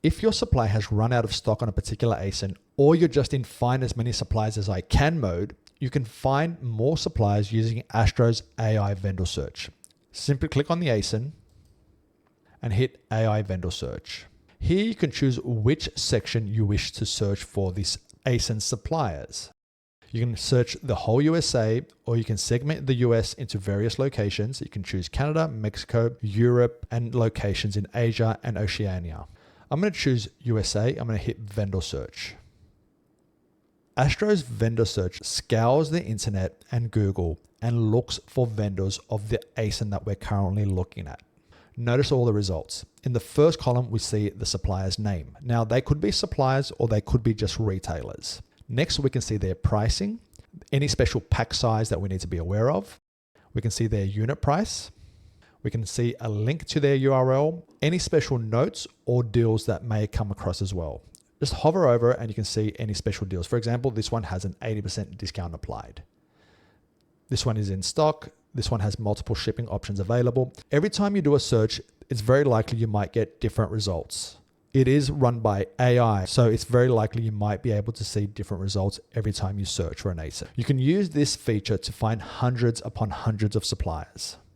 If your supplier has run out of stock on a particular ASIN, or you're just in find as many suppliers as I can mode, you can find more suppliers using Astro's AI vendor search. Simply click on the ASIN and hit AI vendor search. Here you can choose which section you wish to search for this ASIN suppliers. You can search the whole USA, or you can segment the US into various locations. You can choose Canada, Mexico, Europe, and locations in Asia and Oceania. I'm going to choose USA. I'm going to hit vendor search. Astro's vendor search scours the internet and Google and looks for vendors of the ASIN that we're currently looking at. Notice all the results. In the first column, we see the supplier's name. Now, they could be suppliers or they could be just retailers. Next, we can see their pricing, any special pack size that we need to be aware of. We can see their unit price. We can see a link to their URL, any special notes or deals that may come across as well. Just hover over and you can see any special deals. For example, this one has an 80% discount applied. This one is in stock. This one has multiple shipping options available. Every time you do a search, it's very likely you might get different results. It is run by AI, so it's very likely you might be able to see different results every time you search for an ASIN. You can use this feature to find hundreds upon hundreds of suppliers.